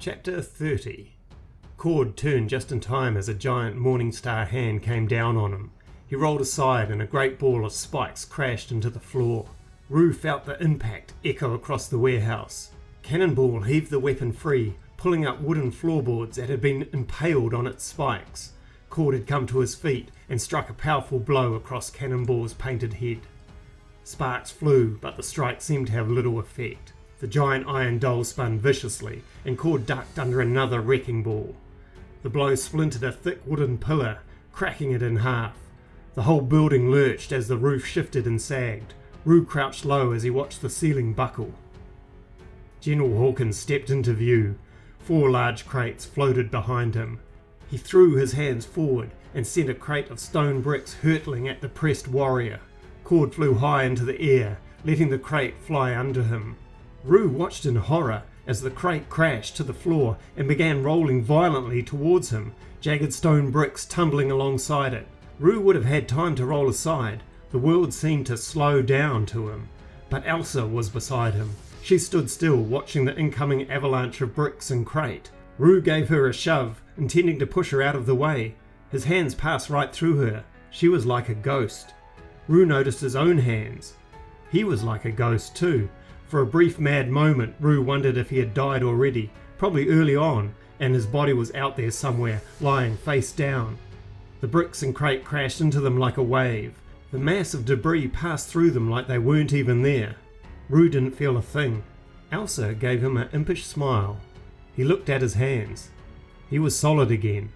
Chapter 30. Cord turned just in time as a giant Morningstar hand came down on him. He rolled aside and a great ball of spikes crashed into the floor. Rue felt the impact echo across the warehouse. Cannonball heaved the weapon free, pulling up wooden floorboards that had been impaled on its spikes. Cord had come to his feet and struck a powerful blow across Cannonball's painted head. Sparks flew, but the strike seemed to have little effect. The giant iron doll spun viciously, and Cord ducked under another wrecking ball. The blow splintered a thick wooden pillar, cracking it in half. The whole building lurched as the roof shifted and sagged. Rue crouched low as he watched the ceiling buckle. General Hawkins stepped into view. 4 large crates floated behind him. He threw his hands forward and sent a crate of stone bricks hurtling at the pressed warrior. Cord flew high into the air, letting the crate fly under him. Rue watched in horror as the crate crashed to the floor and began rolling violently towards him, jagged stone bricks tumbling alongside it. Rue would have had time to roll aside. The world seemed to slow down to him. But Elsa was beside him. She stood still, watching the incoming avalanche of bricks and crate. Rue gave her a shove, intending to push her out of the way. His hands passed right through her. She was like a ghost. Rue noticed his own hands. He was like a ghost too. For a brief mad moment, Rue wondered if he had died already, probably early on, and his body was out there somewhere, lying face down. The bricks and crate crashed into them like a wave. The mass of debris passed through them like they weren't even there. Rue didn't feel a thing. Elsa gave him an impish smile. He looked at his hands. He was solid again.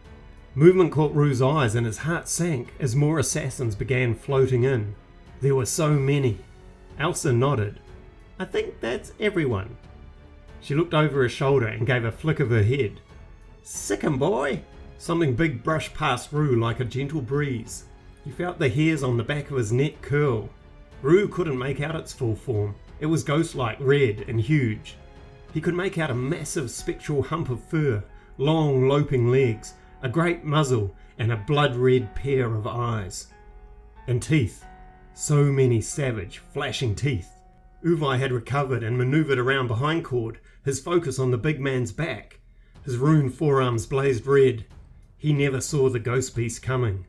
Movement caught Rue's eyes and his heart sank as more assassins began floating in. There were so many. Elsa nodded. "I think that's everyone." She looked over her shoulder and gave a flick of her head. "Sick 'em, boy." Something big brushed past Rue like a gentle breeze. He felt the hairs on the back of his neck curl. Rue couldn't make out its full form. It was ghost-like red and huge. He could make out a massive spectral hump of fur, long loping legs, a great muzzle, and a blood-red pair of eyes. And teeth. So many savage, flashing teeth. Uvi had recovered and manoeuvred around behind Cord, his focus on the big man's back. His ruined forearms blazed red. He never saw the ghost beast coming.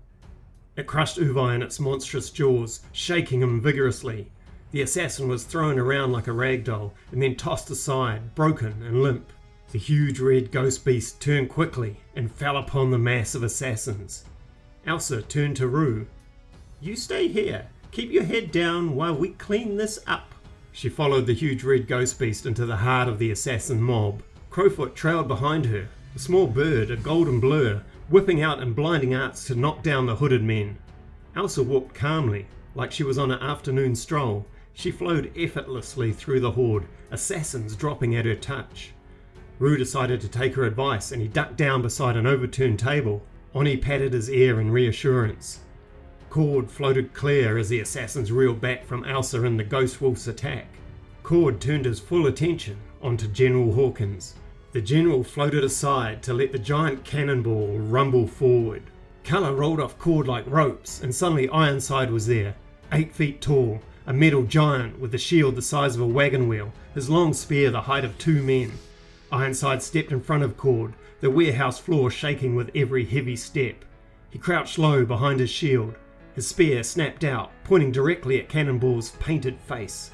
It crushed Uvi in its monstrous jaws, shaking him vigorously. The assassin was thrown around like a rag doll and then tossed aside, broken and limp. The huge red ghost beast turned quickly and fell upon the mass of assassins. Elsa turned to Rue. "You stay here. Keep your head down while we clean this up." She followed the huge red ghost beast into the heart of the assassin mob. Crowfoot trailed behind her, a small bird, a golden blur, whipping out in blinding arcs to knock down the hooded men. Elsa walked calmly, like she was on an afternoon stroll. She flowed effortlessly through the horde, assassins dropping at her touch. Rue decided to take her advice and he ducked down beside an overturned table. Oni patted his ear in reassurance. Cord floated clear as the assassins reeled back from Elsa and the Ghost Wolf's attack. Cord turned his full attention onto General Hawkins. The general floated aside to let the giant cannonball rumble forward. Colour rolled off Cord like ropes, and suddenly Ironside was there, 8 feet tall, a metal giant with a shield the size of a wagon wheel, his long spear the height of 2 men. Ironside stepped in front of Cord, the warehouse floor shaking with every heavy step. He crouched low behind his shield. His spear snapped out, pointing directly at Cannonball's painted face.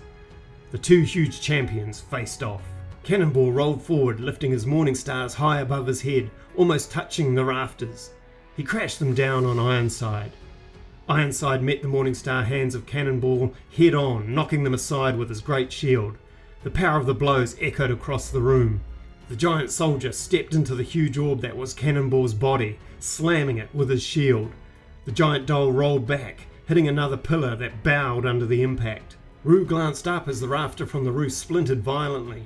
The 2 huge champions faced off. Cannonball rolled forward, lifting his morning stars high above his head, almost touching the rafters. He crashed them down on Ironside. Ironside met the Morningstar hands of Cannonball head on, knocking them aside with his great shield. The power of the blows echoed across the room. The giant soldier stepped into the huge orb that was Cannonball's body, slamming it with his shield. The giant doll rolled back, hitting another pillar that bowed under the impact. Rue glanced up as the rafter from the roof splintered violently.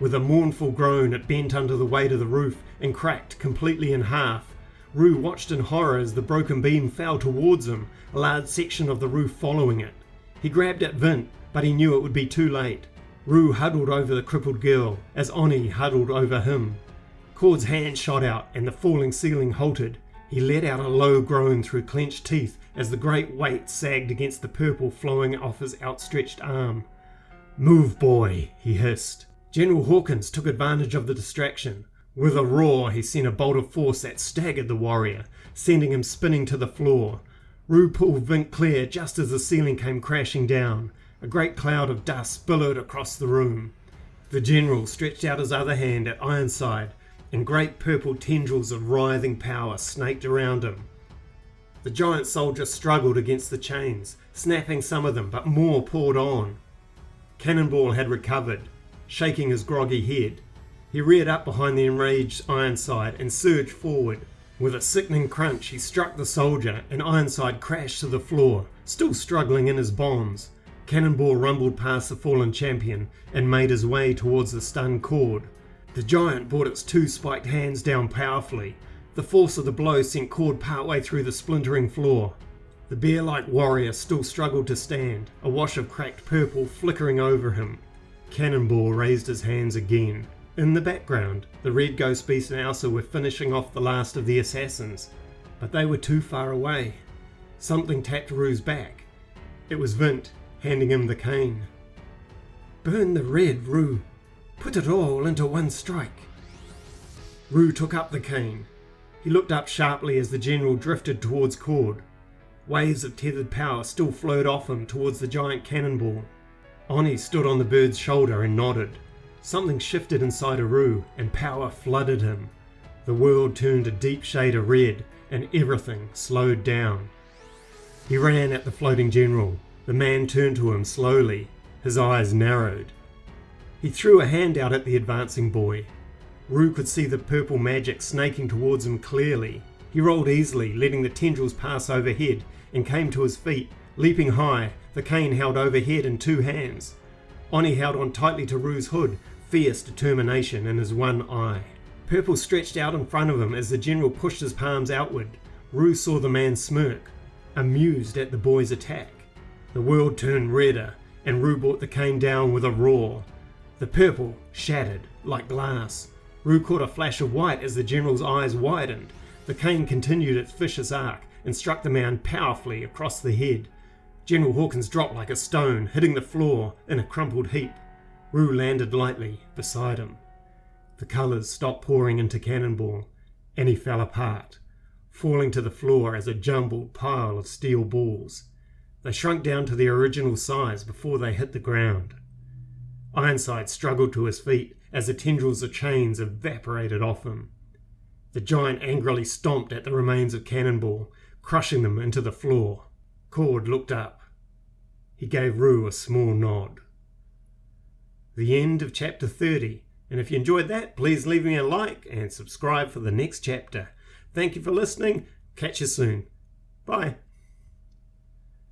With a mournful groan, it bent under the weight of the roof and cracked completely in half. Rue watched in horror as the broken beam fell towards him, a large section of the roof following it. He grabbed at Vint, but he knew it would be too late. Rue huddled over the crippled girl, as Oni huddled over him. Cord's hand shot out, and the falling ceiling halted. He let out a low groan through clenched teeth as the great weight sagged against the purple flowing off his outstretched arm. "Move, boy," he hissed. General Hawkins took advantage of the distraction. With a roar, he sent a bolt of force that staggered the warrior, sending him spinning to the floor. Rue pulled Vink clear just as the ceiling came crashing down. A great cloud of dust billowed across the room. The general stretched out his other hand at Ironside, and great purple tendrils of writhing power snaked around him. The giant soldier struggled against the chains, snapping some of them, but more poured on. Cannonball had recovered, shaking his groggy head. He reared up behind the enraged Ironside and surged forward. With a sickening crunch, he struck the soldier, and Ironside crashed to the floor, still struggling in his bonds. Cannonball rumbled past the fallen champion and made his way towards the stunned Cord. The giant brought its two spiked hands down powerfully. The force of the blow sent Cord partway through the splintering floor. The bear-like warrior still struggled to stand, a wash of cracked purple flickering over him. Cannonball raised his hands again. In the background, the Red Ghost Beast and Elsa were finishing off the last of the assassins, but they were too far away. Something tapped Rue's back. It was Vint, handing him the cane. "Burn the red, Rue. Put it all into one strike." Rue took up the cane. He looked up sharply as the general drifted towards Cord. Waves of tethered power still flowed off him towards the giant cannonball. Oni stood on the bird's shoulder and nodded. Something shifted inside Rue, and power flooded him. The world turned a deep shade of red, and everything slowed down. He ran at the floating general. The man turned to him slowly. His eyes narrowed. He threw a hand out at the advancing boy. Rue could see the purple magic snaking towards him clearly. He rolled easily, letting the tendrils pass overhead, and came to his feet, leaping high, the cane held overhead in two hands. Oni held on tightly to Rue's hood, fierce determination in his one eye. Purple stretched out in front of him as the general pushed his palms outward. Rue saw the man smirk, amused at the boy's attack. The world turned redder, and Rue brought the cane down with a roar. The purple shattered like glass. Rue caught a flash of white as the general's eyes widened. The cane continued its vicious arc and struck the man powerfully across the head. General Hawkins dropped like a stone, hitting the floor in a crumpled heap. Rue landed lightly beside him. The colours stopped pouring into Cannonball, and he fell apart, falling to the floor as a jumbled pile of steel balls. They shrunk down to their original size before they hit the ground. Ironside struggled to his feet as the tendrils of chains evaporated off him. The giant angrily stomped at the remains of Cannonball, crushing them into the floor. Cord looked up. He gave Rue a small nod. The end of chapter 30, and if you enjoyed that, please leave me a like and subscribe for the next chapter. Thank you for listening. Catch you soon. Bye.